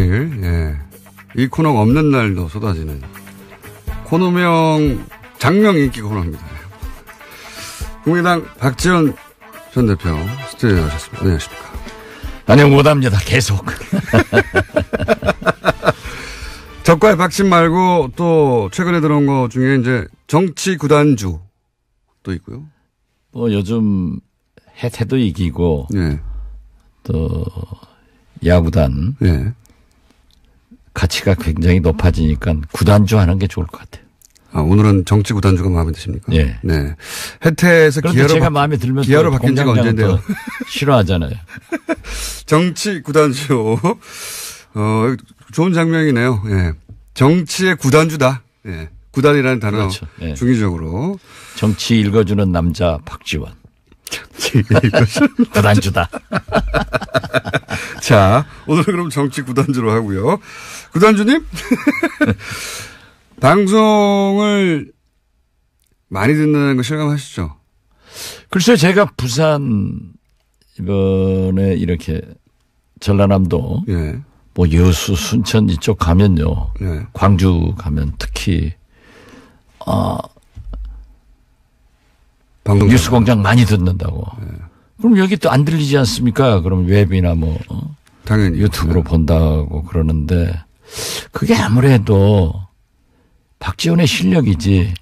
매일, 예. 이 코너가 없는 날도 쏟아지는 코너명, 장명 인기 코너입니다. 국민의당 박지원 전 대표 스튜디오에 나오셨습니다. 안녕하십니까. 안녕 못합니다. 계속. 적과의 박심 말고 또 최근에 들어온 거 중에 이제 정치 구단주 또 있고요. 뭐 요즘 해태도 이기고 예. 또 야구단 예. 가치가 굉장히 높아지니까 구단주 하는 게 좋을 것 같아요. 아, 오늘은 정치 구단주가 마음에 드십니까? 예. 네. 해태에서 기아로 제가 마음에 들면 기아로 바뀐 지가 언젠데요? 싫어하잖아요. 정치 구단주. 좋은 장면이네요. 예. 정치의 구단주다. 예. 구단이라는 단어. 그렇죠. 예. 중의적으로. 정치 읽어주는 남자 박지원. 구단주다. 자, 오늘은 그럼 정치 구단주로 하고요. 구단주님? 방송을 많이 듣는 거 실감하시죠? 글쎄요, 제가 부산 이번에 이렇게 전라남도 예. 뭐 여수, 순천 이쪽 가면요. 예. 광주 가면 특히 뉴스공장 많이 듣는다고. 예. 그럼 여기 또 안 들리지 않습니까? 그럼 웹이나 뭐 당연히 유튜브로 본다고 그러는데 그게 아무래도 박지원의 실력이지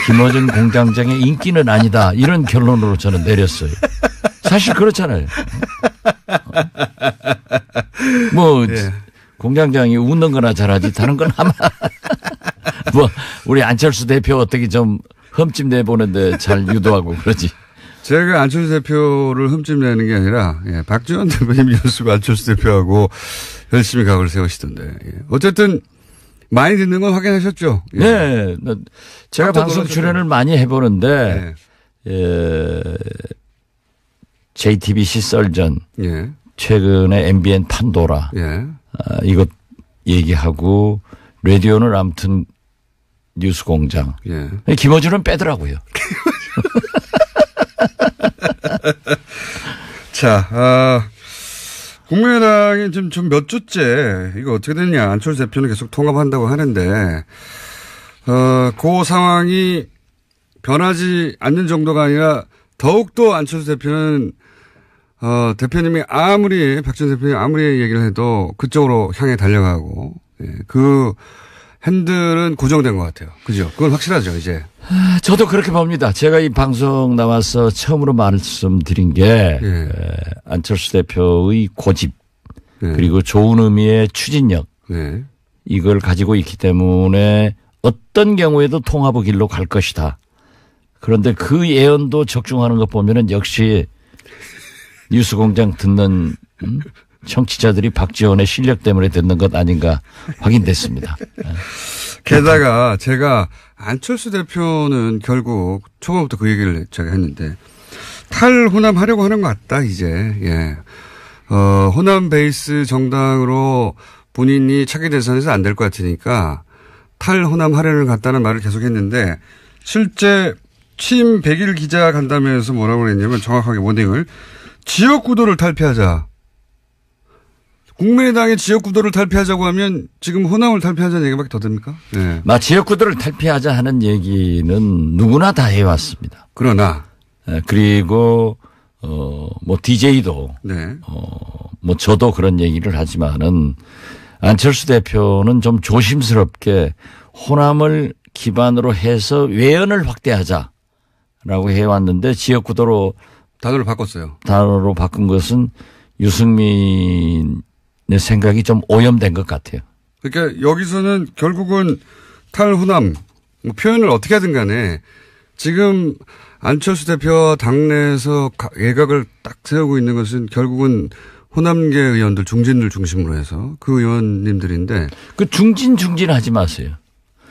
김어준 공장장의 인기는 아니다. 이런 결론으로 저는 내렸어요. 사실 그렇잖아요. 뭐 예. 공장장이 웃는 거나 잘하지 다른 건 아마 뭐 우리 안철수 대표 어떻게 좀 흠집 내보는데 잘 유도하고 그러지. 제가 안철수 대표를 흠집 내는 게 아니라 예, 박지원 대표님 연수가 안철수 대표하고 열심히 각을 세우시던데. 예. 어쨌든 많이 듣는 건 확인하셨죠? 예. 네. 제가 방송 출연을 많이 해보는데 예. JTBC 썰전 예. 최근에 MBN 판도라 예. 이것 얘기하고 라디오는 아무튼 뉴스공장. 예. 김어준은 빼더라고요. 자, 국민의당이 지금 좀 몇 주째 이거 어떻게 됐냐. 안철수 대표는 계속 통합한다고 하는데, 그 상황이 변하지 않는 정도가 아니라 더욱더 안철수 대표는, 대표님이 박지원 대표님이 아무리 얘기를 해도 그쪽으로 향해 달려가고, 예, 그 핸들은 고정된 것 같아요. 그죠? 그건 확실하죠, 이제. 저도 그렇게 봅니다. 제가 이 방송 나와서 처음으로 말씀드린 게 예. 안철수 대표의 고집 예. 그리고 좋은 의미의 추진력 예. 이걸 가지고 있기 때문에 어떤 경우에도 통합의 길로 갈 것이다. 그런데 그 예언도 적중하는 것 보면은 역시 뉴스공장 듣는 청취자들이 박지원의 실력 때문에 듣는 것 아닌가 확인됐습니다. 게다가 제가 안철수 대표는 결국 초반부터 그 얘기를 제가 했는데 탈호남하려고 하는 것 같다 이제. 예. 호남 베이스 정당으로 본인이 차기 대선에서 안 될 것 같으니까 탈호남 하려는 것 같다는 말을 계속 했는데 실제 취임 100일 기자 간담회에서 뭐라고 그랬냐면 정확하게 워딩을 지역구도를 탈피하자. 국민의당의 지역구도를 탈피하자고 하면 지금 호남을 탈피하자는 얘기밖에 더 됩니까? 네. 지역구도를 탈피하자 하는 얘기는 누구나 다 해왔습니다. 그러나. 그리고, 뭐 DJ도. 네. 뭐 저도 그런 얘기를 하지만은 안철수 대표는 좀 조심스럽게 호남을 기반으로 해서 외연을 확대하자라고 해왔는데 지역구도로. 단어를 바꿨어요. 단어로 바꾼 것은 유승민 내 생각이 좀 오염된 것 같아요. 그러니까 여기서는 결국은 탈호남 뭐 표현을 어떻게 하든 간에 지금 안철수 대표와 당내에서 예각을 딱 세우고 있는 것은 결국은 호남계 의원들 중진들 중심으로 해서 그 의원님들인데 그 중진하지 마세요.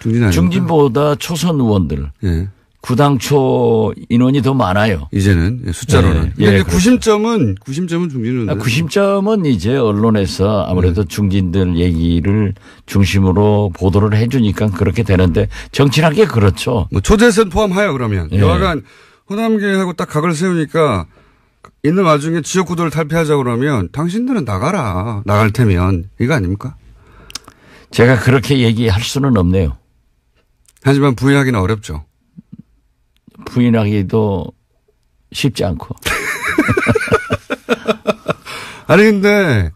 중진보다 초선 의원들. 예. 구당초 인원이 더 많아요. 이제는 숫자로는. 예, 근데 그렇죠. 구심점은 중진은. 구심점은 이제 언론에서 아무래도 중진들 얘기를 중심으로 보도를 해주니까 그렇게 되는데 정치란 게 그렇죠. 뭐 초대선 포함하여 그러면. 예. 여하간 호남계하고 딱 각을 세우니까 있는 와중에 지역구도를 탈피하자 그러면 당신들은 나가라. 나갈 테면 이거 아닙니까? 제가 그렇게 얘기할 수는 없네요. 하지만 부인하기는 어렵죠. 부인하기도 쉽지 않고. 아니 근데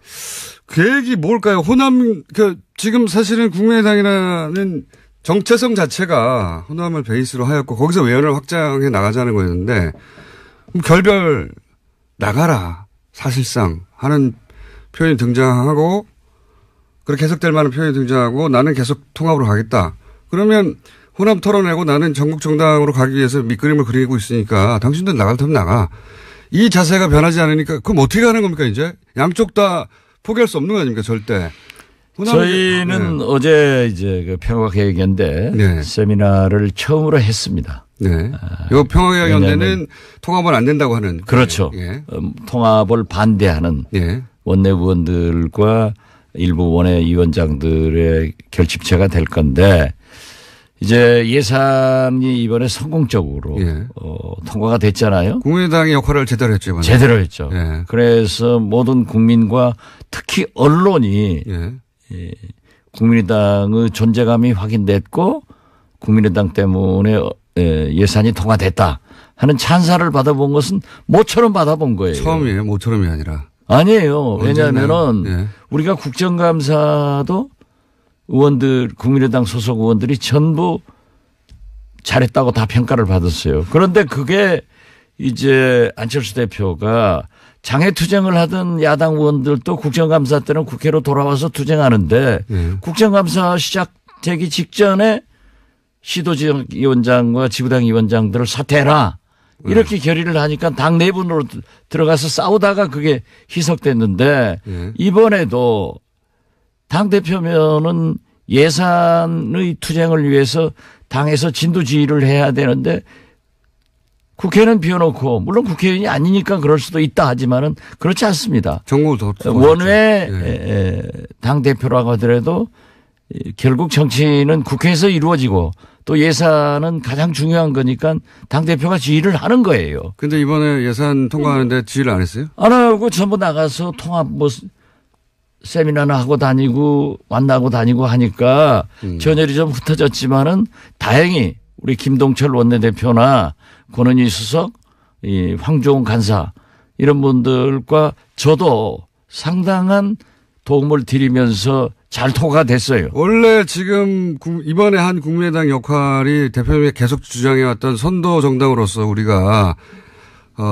계획이 뭘까요? 호남 지금 사실은 국민의당이라는 정체성 자체가 호남을 베이스로 하였고 거기서 외연을 확장해 나가자는 거였는데 결별 나가라 사실상 하는 표현이 등장하고 그렇게 해석될 만한 표현이 등장하고 나는 계속 통합으로 가겠다. 그러면 호남 털어내고 나는 전국 정당으로 가기 위해서 밑그림을 그리고 있으니까 당신들 나갈 테면 나가. 이 자세가 변하지 않으니까 그럼 어떻게 하는 겁니까 이제? 양쪽 다 포기할 수 없는 거 아닙니까 절대. 저희는 네. 어제 이제 그 평화개혁연대 네. 세미나를 처음으로 했습니다. 네. 이거 평화개혁연대는 통합은 안 된다고 하는. 그렇죠. 예. 통합을 반대하는 예. 원내 의원들과 일부 원외 위원장들의 결집체가 될 건데 이제 예산이 이번에 성공적으로 예. 통과가 됐잖아요. 국민의당의 역할을 제대로 했죠. 이번에. 제대로 했죠. 예. 그래서 모든 국민과 특히 언론이 예. 국민의당의 존재감이 확인됐고 국민의당 때문에 예산이 통과됐다 하는 찬사를 받아본 것은 모처럼 받아본 거예요. 처음이에요. 모처럼이 아니라. 아니에요. 왜냐하면은 예. 우리가 국정감사도 의원들 국민의당 소속 의원들이 전부 잘했다고 다 평가를 받았어요. 그런데 그게 이제 안철수 대표가 장애투쟁을 하던 야당 의원들도 국정감사 때는 국회로 돌아와서 투쟁하는데 국정감사 시작되기 직전에 시도지역위원장과 지구당 위원장들을 사퇴해라. 이렇게 결의를 하니까 당 내분으로 들어가서 싸우다가 그게 희석됐는데 이번에도 당대표면은 예산의 투쟁을 위해서 당에서 진두지휘를 해야 되는데 국회는 비워놓고 물론 국회의원이 아니니까 그럴 수도 있다 하지만은 그렇지 않습니다. 원외 당대표라고 하더라도 결국 정치는 국회에서 이루어지고 또 예산은 가장 중요한 거니까 당대표가 지휘를 하는 거예요. 근데 이번에 예산 통과하는데 지휘를 안 했어요? 안 하고 전부 나가서 통합 세미나나 하고 다니고 만나고 다니고 하니까 전열이 좀 흩어졌지만은 다행히 우리 김동철 원내대표나 권은희 수석, 이 황종훈 간사 이런 분들과 저도 상당한 도움을 드리면서 잘 통과가 됐어요. 원래 지금 이번에 한 국민의당 역할이 대표님이 계속 주장해왔던 선도 정당으로서 우리가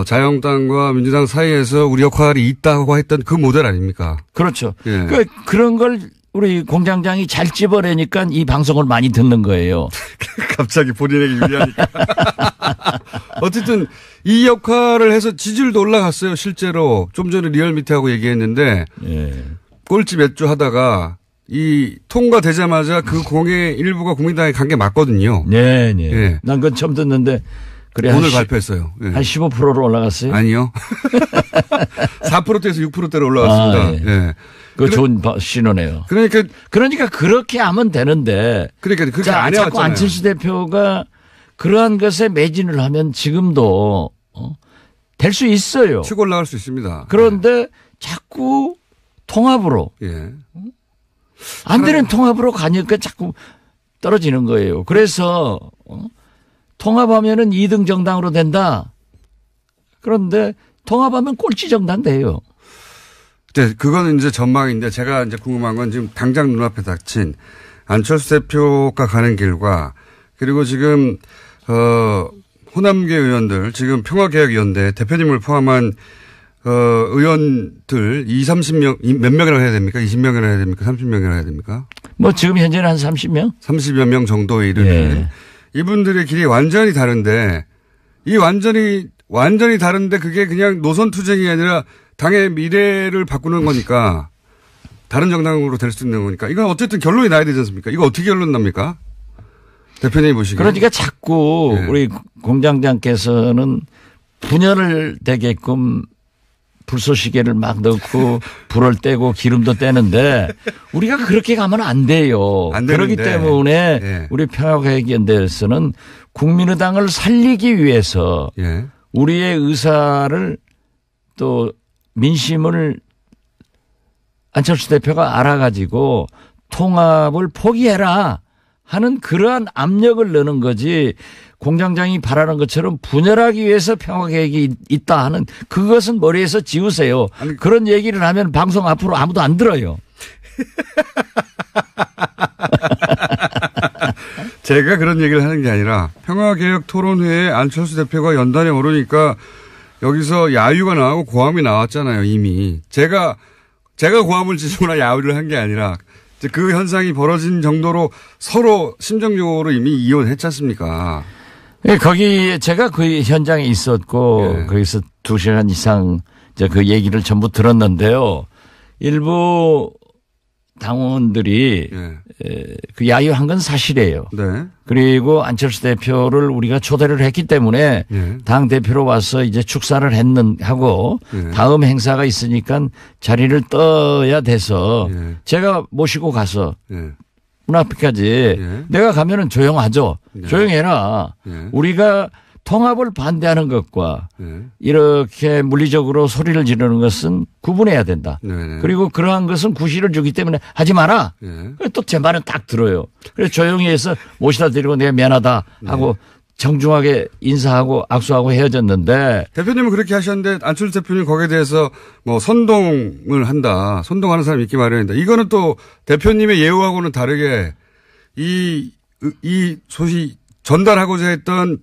자유한국당과 민주당 사이에서 우리 역할이 있다고 했던 그 모델 아닙니까? 그렇죠. 예. 그런 걸 우리 공장장이 잘 찝어내니까 이 방송을 많이 듣는 거예요. 갑자기 본인에게 유리하니까. 어쨌든 이 역할을 해서 지지율도 올라갔어요. 실제로 좀 전에 리얼미터하고 얘기했는데 예. 꼴찌 몇 주 하다가 이 통과되자마자 그 공의 일부가 국민당에 간 게 맞거든요. 네, 네. 예. 난 그건 처음 듣는데 그래 오늘 발표했어요. 예. 한 15%로 올라갔어요? 아니요. 4%대에서 6%대로 올라갔습니다. 아, 예. 예. 그 좋은 신호네요. 그러니까 그렇게 하면 되는데. 그러니까 그렇게 안 해왔잖아요. 자꾸 안철수 대표가 그러한 것에 매진을 하면 지금도 될 수 있어요. 치고 올라갈 수 있습니다. 그런데 자꾸 통합으로. 예. 안 되는 통합으로 가니까 자꾸 떨어지는 거예요. 그래서 통합하면은 2등 정당으로 된다. 그런데 통합하면 꼴찌 정당 돼요. 네, 그거는 이제 전망인데 제가 이제 궁금한 건 지금 당장 눈앞에 닥친 안철수 대표가 가는 길과 그리고 지금 호남계 의원들 지금 평화개혁위원회 대표님을 포함한 의원들 30명 몇 명이라고 해야 됩니까? 20명이라고 해야 됩니까? 30명이라고 해야 됩니까? 뭐 지금 현재는 한 30명? 30여 명 정도에 이르는 예. 이분들의 길이 완전히 다른데 이 완전히 다른데 그게 그냥 노선 투쟁이 아니라 당의 미래를 바꾸는 거니까 다른 정당으로 될 수 있는 거니까 이건 어쨌든 결론이 나야 되지 않습니까? 이거 어떻게 결론 납니까? 대표님 보시기에. 그러니까 자꾸 네. 우리 공장장께서는 분열을 되게끔 불쏘시개를 막 넣고 불을 떼고 기름도 떼는데 우리가 그렇게 가면 안 돼요. 안 그렇기 때문에 네. 우리 평화개혁연대에서는 국민의당을 살리기 위해서 네. 우리의 의사를 또 민심을 안철수 대표가 알아가지고 통합을 포기해라 하는 그러한 압력을 넣는 거지 공장장이 바라는 것처럼 분열하기 위해서 평화계획이 있다 하는 그것은 머리에서 지우세요. 아니, 그런 얘기를 하면 방송 앞으로 아무도 안 들어요. 제가 그런 얘기를 하는 게 아니라 평화개혁 토론회에 안철수 대표가 연단에 오르니까 여기서 야유가 나오고 고함이 나왔잖아요, 이미. 제가 고함을 지르거나 야유를 한 게 아니라 그 현상이 벌어진 정도로 서로 심정적으로 이미 이혼했지 않습니까? 예, 거기 제가 그 현장에 있었고 예. 거기서 2시간 이상 이제 그 얘기를 전부 들었는데요. 일부 당원들이 예. 그 야유한 건 사실이에요. 네. 그리고 안철수 대표를 우리가 초대를 했기 때문에 예. 당 대표로 와서 이제 축사를 하고 예. 다음 행사가 있으니까 자리를 떠야 돼서 예. 제가 모시고 가서 예. 문 앞까지 예. 내가 가면은 조용하죠. 예. 조용해라. 예. 우리가 통합을 반대하는 것과 예. 이렇게 물리적으로 소리를 지르는 것은 구분해야 된다. 네네. 그리고 그러한 것은 구실을 주기 때문에 하지 마라. 예. 또 제 말은 딱 들어요. 그래서 조용히 해서 모시다 드리고 내가 미안하다 하고 예. 정중하게 인사하고 악수하고 헤어졌는데. 대표님은 그렇게 하셨는데 안철수 대표님 거기에 대해서 뭐 선동을 한다. 선동하는 사람이 있기 마련이다. 이거는 또 대표님의 예우하고는 다르게 이 소식 전달하고자 했던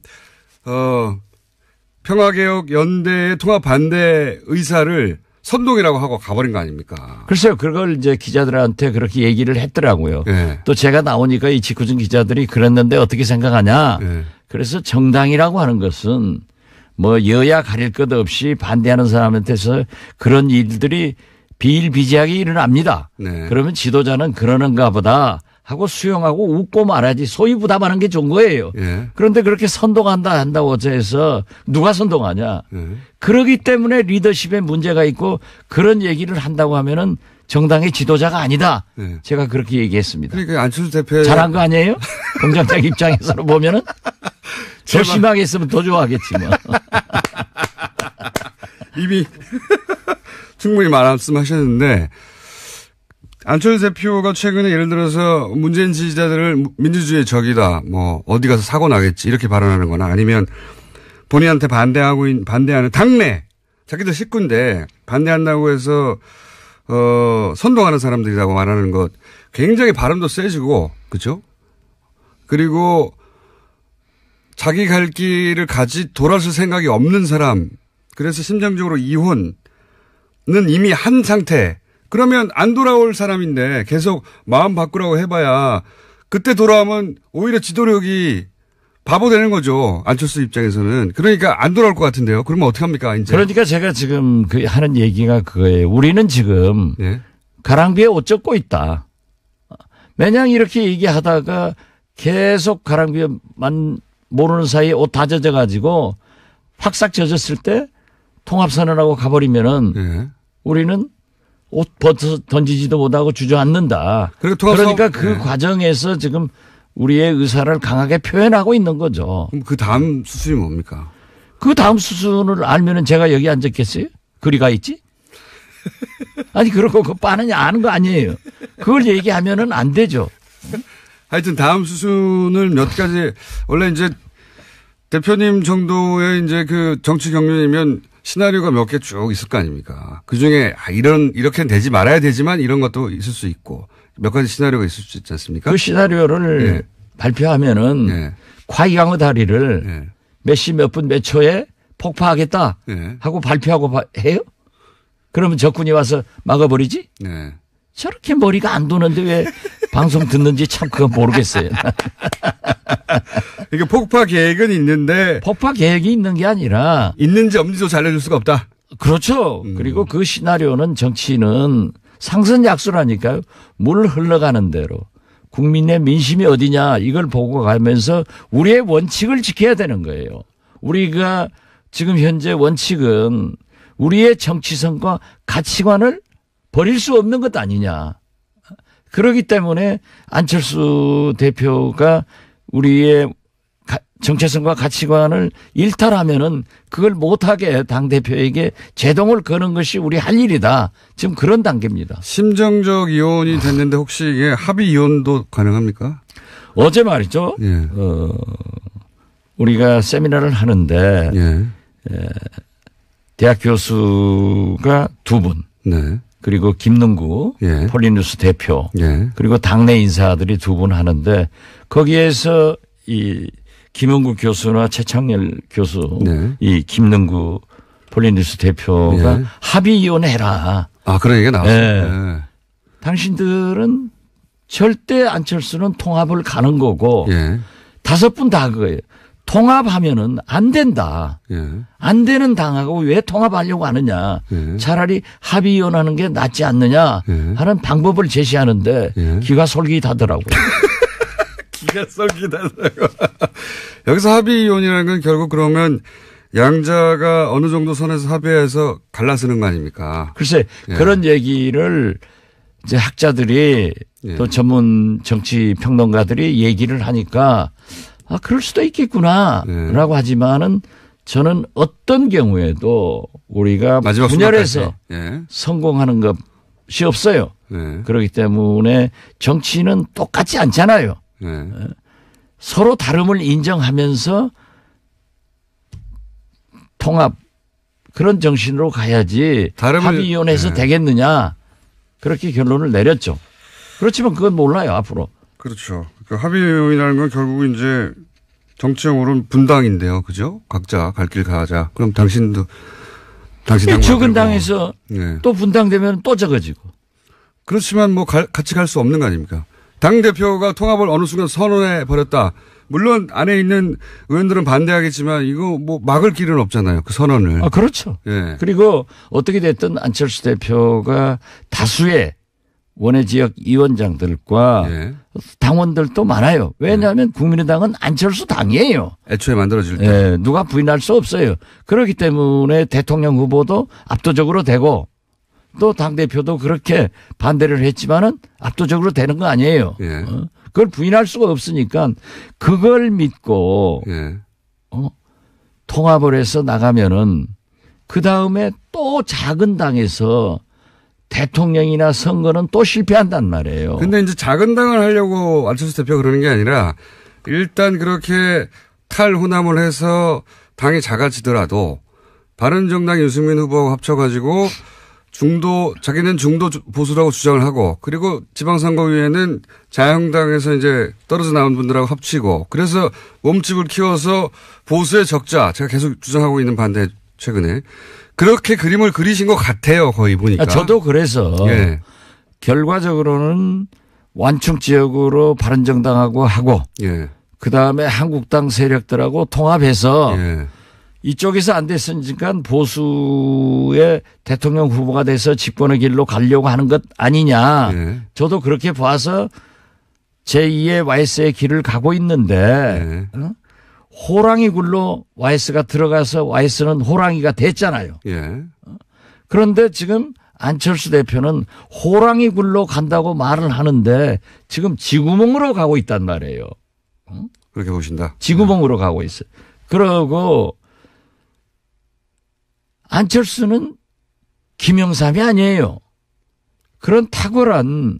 평화개혁 연대의 통합 반대 의사를 선동이라고 하고 가버린 거 아닙니까? 글쎄요. 그걸 이제 기자들한테 그렇게 얘기를 했더라고요. 네. 또 제가 나오니까 이 직구준 기자들이 그랬는데 어떻게 생각하냐. 네. 그래서 정당이라고 하는 것은 뭐 여야 가릴 것 없이 반대하는 사람한테서 그런 일들이 비일비재하게 일어납니다. 네. 그러면 지도자는 그러는가 보다 하고 수용하고 웃고 말하지 소위 부담하는 게 좋은 거예요. 예. 그런데 그렇게 한다고 해서 누가 선동하냐. 예. 그러기 때문에 리더십에 문제가 있고 그런 얘기를 한다고 하면은 정당의 지도자가 아니다. 예. 제가 그렇게 얘기했습니다. 그러니까 안철수 대표 잘한 거 아니에요? 공장장 입장에서는 보면은 더 심하게 했으면 더 좋아하겠지 뭐. 이미 충분히 말씀하셨는데 안철수 대표가 최근에 예를 들어서 문재인 지지자들을 민주주의의 적이다. 뭐 어디 가서 사고 나겠지. 이렇게 발언하는 거나 아니면 본인한테 반대하는 당내 자기들 식구인데 반대한다고 해서 선동하는 사람들이라고 말하는 것 굉장히 발음도 세지고 그렇죠? 그리고 자기 갈 길을 돌아설 생각이 없는 사람 그래서 심정적으로 이혼은 이미 한 상태 그러면 안 돌아올 사람인데 계속 마음 바꾸라고 해봐야 그때 돌아오면 오히려 지도력이 바보 되는 거죠. 안철수 입장에서는. 그러니까 안 돌아올 것 같은데요. 그러면 어떻게 합니까 이제. 그러니까 제가 지금 하는 얘기가 그거예요. 우리는 지금 예? 가랑비에 옷 젖고 있다. 매냥 이렇게 얘기하다가 계속 가랑비에만 모르는 사이에 옷 다 젖어가지고 확싹 젖었을 때 통합선언하고 가버리면은 예? 우리는 옷 벗어 던지지도 못하고 주저앉는다. 그러니까 그 네. 과정에서 지금 우리의 의사를 강하게 표현하고 있는 거죠. 그럼 그 다음 수순이 뭡니까? 그 다음 수순을 알면은 제가 여기 앉았겠어요? 그리가 있지? 아니 그러고 그거 빠느냐 아는 거 아니에요. 그걸 얘기하면은 안 되죠. 하여튼 다음 수순을 몇 가지 원래 이제 대표님 정도의 이제 그 정치 경륜이면 시나리오가 몇 개 쭉 있을 거 아닙니까? 그 중에 이렇게는 되지 말아야 되지만 이런 것도 있을 수 있고 몇 가지 시나리오가 있을 수 있지 않습니까? 그 시나리오를 예. 발표하면은 예. 과이강의 다리를 예. 몇 시 몇 분 몇 초에 폭파하겠다 예. 하고 발표하고 해요? 그러면 적군이 와서 막아버리지? 예. 저렇게 머리가 안 도는데 왜 방송 듣는지 참 그건 모르겠어요. 이게 폭파 계획은 있는데. 폭파 계획이 있는 게 아니라. 있는지 없는지도 알려줄 수가 없다. 그렇죠. 그리고 그 시나리오는 정치는 상선약수라니까요. 물 흘러가는 대로. 국민의 민심이 어디냐 이걸 보고 가면서 우리의 원칙을 지켜야 되는 거예요. 우리가 지금 현재 원칙은 우리의 정치성과 가치관을 버릴 수 없는 것 아니냐. 그렇기 때문에 안철수 대표가 우리의 정체성과 가치관을 일탈하면은 그걸 못하게 당대표에게 제동을 거는 것이 우리 할 일이다. 지금 그런 단계입니다. 심정적 이혼이 됐는데 혹시 이게 합의 이혼도 가능합니까? 어제 말이죠. 예. 우리가 세미나를 하는데 예. 대학 교수가 2분. 네. 그리고 김능구 예. 폴리뉴스 대표. 예. 그리고 당내 인사들이 2분 하는데 거기에서 이 김은구 교수나 최창렬 교수, 네. 이 김능구 폴리뉴스 대표가 예. 합의 이혼해라. 아, 그런 얘기가 나왔어요. 네. 네. 당신들은 절대 안철수는 통합을 가는 거고 예. 5분 다 그거예요. 통합하면은 안 된다. 예. 안 되는 당하고 왜 통합하려고 하느냐. 예. 차라리 합의 이혼하는 게 낫지 않느냐 예. 하는 방법을 제시하는데 예. 기가 솔깃하더라고요. 기가 썰기다라고. 여기서 합의 이혼이라는 건 결국 그러면 양자가 어느 정도 선에서 합의해서 갈라서는 거 아닙니까? 글쎄 예. 그런 얘기를 이제 학자들이 예. 또 전문 정치 평론가들이 얘기를 하니까 아 그럴 수도 있겠구나라고 하지만은 저는 어떤 경우에도 우리가 마지막 분열해서 예. 성공하는 것이 없어요. 예. 그렇기 때문에 정치는 똑같지 않잖아요. 예. 서로 다름을 인정하면서 통합 그런 정신으로 가야지 합의 이혼해서 예. 되겠느냐 그렇게 결론을 내렸죠. 그렇지만 그건 몰라요 앞으로. 그렇죠. 그 합의 이혼이라는 건 결국은 이제 정치적으로는 분당인데요. 그죠? 각자 갈 길 가자. 그럼 당신 당 적은 당에서 예. 또 분당되면 또 적어지고. 그렇지만 뭐 같이 갈 수 없는 거 아닙니까? 당대표가 통합을 어느 순간 선언해 버렸다. 물론 안에 있는 의원들은 반대하겠지만 이거 뭐 막을 길은 없잖아요. 그 선언을. 아, 그렇죠. 예. 그리고 어떻게 됐든 안철수 대표가 다수의 원외 지역 위원장들과 예. 당원들도 많아요. 왜냐하면 국민의당은 안철수 당이에요. 애초에 만들어질 때. 예, 누가 부인할 수 없어요. 그렇기 때문에 대통령 후보도 압도적으로 되고 또 당대표도 그렇게 반대를 했지만은 압도적으로 되는 거 아니에요. 예. 그걸 부인할 수가 없으니까 그걸 믿고 예. 통합을 해서 나가면은 그 다음에 또 작은 당에서 대통령이나 선거는 또 실패한단 말이에요. 근데 이제 작은 당을 하려고 안철수 대표가 그러는 게 아니라 일단 그렇게 탈호남을 해서 당이 작아지더라도 바른정당 유승민 후보하고 합쳐가지고 자기는 중도 보수라고 주장을 하고 그리고 지방선거위에는 자유한국당에서 이제 떨어져 나온 분들하고 합치고 그래서 몸집을 키워서 보수의 적자 제가 계속 주장하고 있는 반대 최근에 그렇게 그림을 그리신 것 같아요. 거의 보니까. 저도 그래서 예. 결과적으로는 완충 지역으로 바른정당하고 하고 예. 그다음에 한국당 세력들하고 통합해서 예. 이쪽에서 안 됐으니까 보수의 대통령 후보가 돼서 집권의 길로 가려고 하는 것 아니냐. 예. 저도 그렇게 봐서 제2의 YS의 길을 가고 있는데 예. 호랑이 굴로 YS가 들어가서 YS는 호랑이가 됐잖아요. 예. 그런데 지금 안철수 대표는 호랑이 굴로 간다고 말을 하는데 지금 쥐구멍으로 가고 있단 말이에요. 그렇게 보신다. 쥐구멍으로 가고 있어요. 그러고 안철수는 김영삼이 아니에요. 그런 탁월한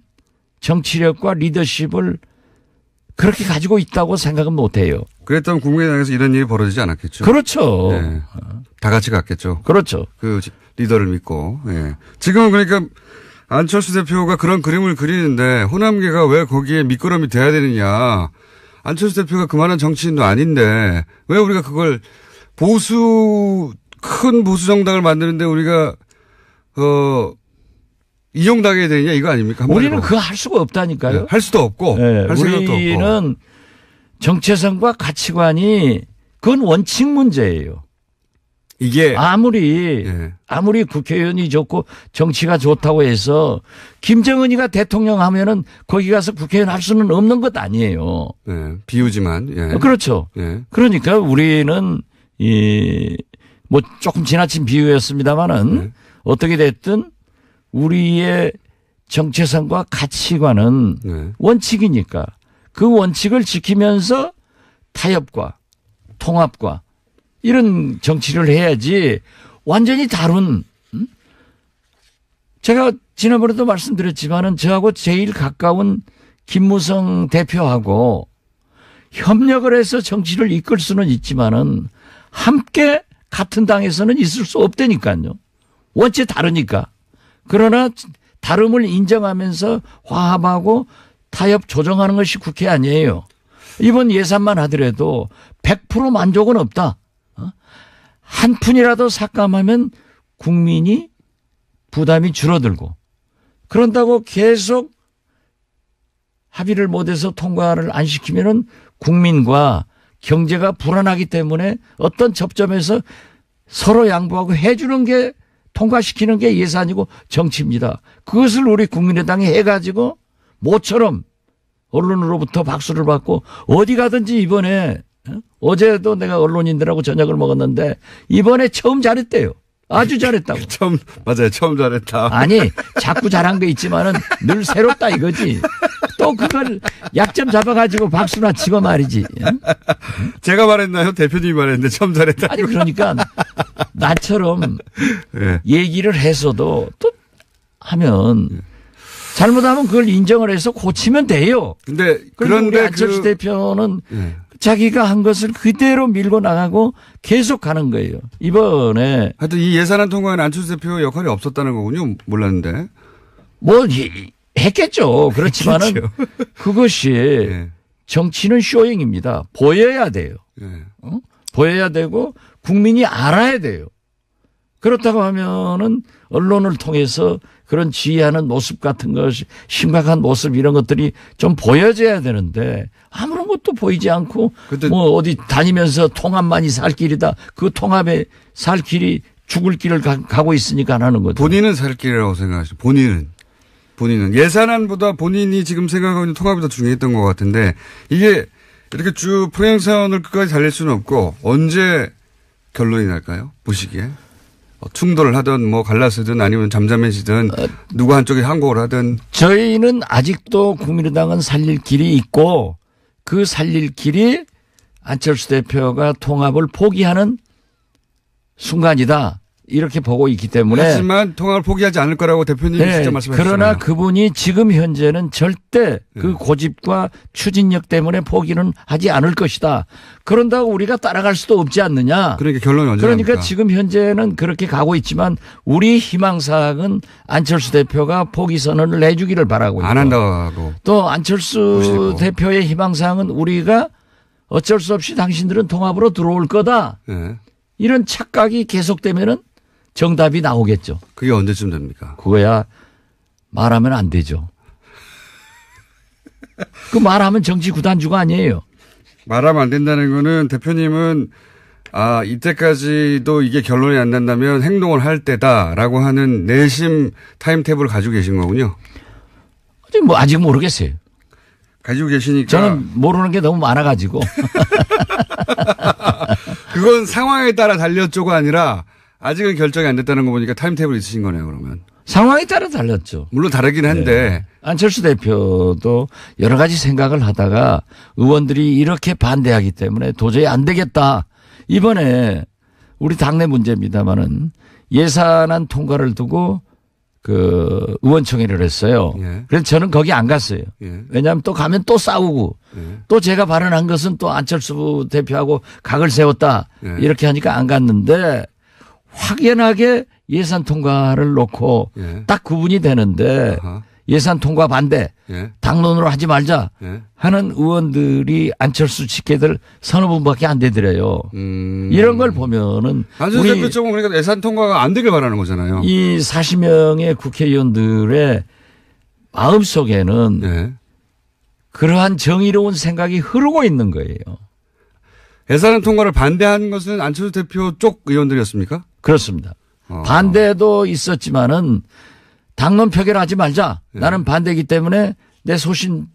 정치력과 리더십을 그렇게 가지고 있다고 생각은 못해요. 그랬다면 국민의당에서 이런 일이 벌어지지 않았겠죠. 그렇죠. 네. 다 같이 갔겠죠. 그렇죠. 그 리더를 믿고. 예. 지금은 그러니까 안철수 대표가 그런 그림을 그리는데 호남계가 왜 거기에 밑거름이 돼야 되느냐. 안철수 대표가 그만한 정치인도 아닌데 왜 우리가 그걸 큰 보수 정당을 만드는데 우리가 이용당해야 되느냐 이거 아닙니까? 우리는 그거 할 수가 없다니까요. 네. 할 수도 없고 네. 할 생각도 없고. 우리는 정체성과 가치관이 그건 원칙 문제예요. 이게 아무리 국회의원이 좋고 정치가 좋다고 해서 김정은이가 대통령 하면은 거기 가서 국회의원 할 수는 없는 것 아니에요. 네. 비유지만. 예. 그렇죠. 예. 그러니까 우리는 뭐 조금 지나친 비유였습니다마는 어떻게 됐든 우리의 정체성과 가치관은 원칙이니까 그 원칙을 지키면서 타협과 통합과 이런 정치를 해야지 완전히 다른 제가 지난번에도 말씀드렸지만은 저하고 제일 가까운 김무성 대표하고 협력을 해서 정치를 이끌 수는 있지만은 함께 같은 당에서는 있을 수 없다니까요. 원체 다르니까. 그러나 다름을 인정하면서 화합하고 타협 조정하는 것이 국회 아니에요. 이번 예산만 하더라도 100% 만족은 없다. 한 푼이라도 삭감하면 국민이 부담이 줄어들고 그런다고 계속 합의를 못해서 통과를 안 시키면은 국민과 경제가 불안하기 때문에 어떤 접점에서 서로 양보하고 해주는 게 통과시키는 게 예산이고 정치입니다. 그것을 우리 국민의당이 해가지고 모처럼 언론으로부터 박수를 받고 어디 가든지 이번에 어제도 내가 언론인들하고 저녁을 먹었는데 이번에 처음 잘했대요. 아주 잘했다고. 맞아요. 처음 잘했다. 아니, 자꾸 잘한 게 있지만은 늘 새롭다 이거지. 또 그걸 약점 잡아가지고 박수나 치고 말이지. 제가 말했나요? 대표님이 말했는데 처음 잘했다. 아니, 그러니까 나처럼 네. 얘기를 해서도 또 하면 잘못하면 그걸 인정을 해서 고치면 돼요. 그런데 우리 안철수 대표는 네. 자기가 한 것을 그대로 밀고 나가고 계속 가는 거예요. 이번에. 하여튼 이 예산안 통과에는 안철수 대표 역할이 없었다는 거군요. 몰랐는데. 뭐 했겠죠. 그렇지만은 그것이 네. 정치는 쇼잉입니다. 보여야 돼요. 네. 보여야 되고 국민이 알아야 돼요. 그렇다고 하면은 언론을 통해서 그런 지휘하는 모습 같은 것이 심각한 모습 이런 것들이 좀 보여져야 되는데 아무런 것도 보이지 않고 뭐 어디 다니면서 통합만이 살 길이다. 그 통합에 살 길이 죽을 길을 가고 있으니까 하는 거죠. 본인은 살 길이라고 생각하시죠. 본인은 예산안보다 본인이 지금 생각하고 있는 통합이 더 중요했던 것 같은데 이게 이렇게 쭉 평행선을 끝까지 달릴 수는 없고 언제 결론이 날까요? 보시기에. 충돌을 하든 뭐 갈라서든 아니면 잠잠해지든 누구 한쪽이 항복을 하든. 저희는 아직도 국민의당은 살릴 길이 있고 그 살릴 길이 안철수 대표가 통합을 포기하는 순간이다. 이렇게 보고 있기 때문에. 하지만 통합을 포기하지 않을 거라고 대표님이 네, 직접 말씀하셨잖아요. 그러나 그분이 지금 현재는 절대 그 고집과 추진력 때문에 포기는 하지 않을 것이다. 그런다고 우리가 따라갈 수도 없지 않느냐. 그러니까 결론이 언제 그러니까 납니까? 지금 현재는 그렇게 가고 있지만 우리 희망사항은 안철수 대표가 포기 선언을 해주기를 바라고 있고. 안 한다고. 또 안철수 보시고. 대표의 희망사항은 우리가 어쩔 수 없이 당신들은 통합으로 들어올 거다. 네. 이런 착각이 계속되면은 정답이 나오겠죠. 그게 언제쯤 됩니까? 그거야 말하면 안 되죠. 그 말하면 정치 구단주가 아니에요. 말하면 안 된다는 거는 대표님은 이때까지도 이게 결론이 안 난다면 행동을 할 때다라고 하는 내심 타임테이블을 가지고 계신 거군요. 아직 모르겠어요. 가지고 계시니까. 저는 모르는 게 너무 많아가지고. 그건 상황에 따라 달렸죠가 아니라 아직은 결정이 안 됐다는 거 보니까 타임테이블 있으신 거네요, 그러면. 상황에 따라 달랐죠. 물론 다르긴 한데. 네. 안철수 대표도 여러 가지 생각을 하다가 의원들이 이렇게 반대하기 때문에 도저히 안 되겠다. 이번에 우리 당내 문제입니다마는 예산안 통과를 두고 그 의원총회를 했어요. 예. 그래서 저는 거기 안 갔어요. 예. 왜냐하면 또 가면 또 싸우고 또 제가 발언한 것은 또 안철수 대표하고 각을 세웠다. 이렇게 하니까 안 갔는데 확연하게 예산 통과를 놓고 딱 구분이 되는데 예산 통과 반대, 당론으로 하지 말자 하는 의원들이 안철수 직계들 서너 분밖에 안 되더래요. 이런 걸 보면은 안철수 대표 쪽은 그러니까 예산 통과가 안 되길 바라는 거잖아요. 이 40명의 국회의원들의 마음속에는 그러한 정의로운 생각이 흐르고 있는 거예요. 예산 통과를 반대하는 것은 안철수 대표 쪽 의원들이었습니까? 그렇습니다. 반대도 있었지만은 당론 표결하지 말자. 나는 반대이기 때문에 내 소신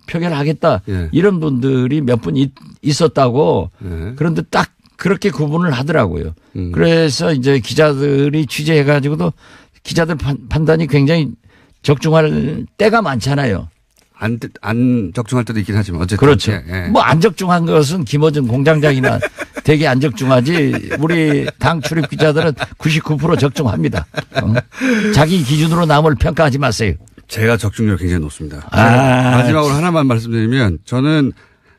표결하겠다. 이런 분들이 몇 분 있었다고. 그런데 딱 그렇게 구분을 하더라고요. 그래서 이제 기자들이 취재해가지고도 기자들 판단이 굉장히 적중할 때가 많잖아요. 안 적중할 때도 있긴 하지만 어쨌든. 그렇죠. 예. 뭐 안 적중한 것은 김어준 공장장이나 되게 안 적중하지 우리 당 출입 기자들은 99% 적중합니다. 자기 기준으로 남을 평가하지 마세요. 제가 적중률 굉장히 높습니다. 마지막으로 하나만 말씀드리면 저는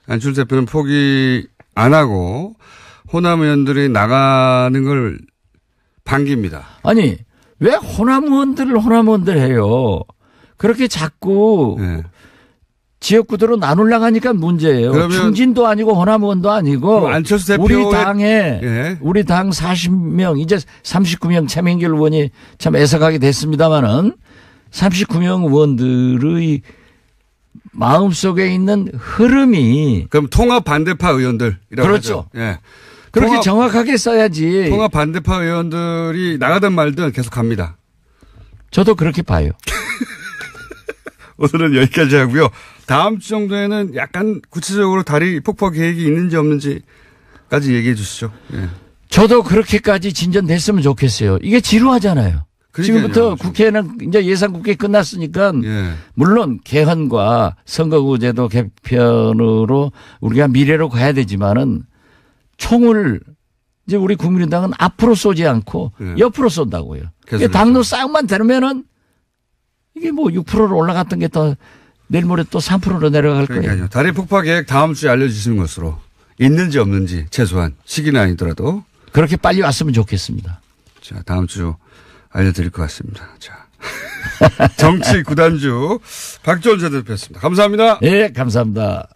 안철수 대표는 포기 안 하고 호남 의원들이 나가는 걸 반깁니다. 아니 왜 호남 의원들 해요. 그렇게 자꾸 네. 지역구도로 나누려고 하니까 문제예요. 충진도 아니고 호남 의원도 아니고 안철수 대표의 우리 당 40명 이제 39명 차명길 의원이 참 애석하게 됐습니다마는 39명 의원들의 마음속에 있는 흐름이. 그럼 통합 반대파 의원들이라고 그렇죠. 하죠. 예. 그렇게 정확하게 써야지. 통합 반대파 의원들이 나가든 말든 계속 갑니다. 저도 그렇게 봐요. 오늘은 여기까지 하고요. 다음 주 정도에는 약간 구체적으로 다리 폭파 계획이 있는지 없는지까지 얘기해 주시죠. 예. 저도 그렇게까지 진전됐으면 좋겠어요. 이게 지루하잖아요. 지금부터 국회는 이제 예산국회 끝났으니까 예. 물론 개헌과 선거구제도 개편으로 우리가 미래로 가야 되지만은 총을 이제 우리 국민의당은 앞으로 쏘지 않고 예. 옆으로 쏜다고요. 이게 당로 싸움만 되면은 이게 뭐 6%로 올라갔던 게 또 내일 모레 또 3%로 내려갈 그러니까요. 거예요. 다리 폭파 계획 다음 주에 알려주시는 것으로 있는지 없는지 최소한 시기는 아니더라도 그렇게 빨리 왔으면 좋겠습니다. 자, 다음 주 알려드릴 것 같습니다. 자, 정치 구단주 박지원 전 대표였습니다. 감사합니다. 네, 감사합니다.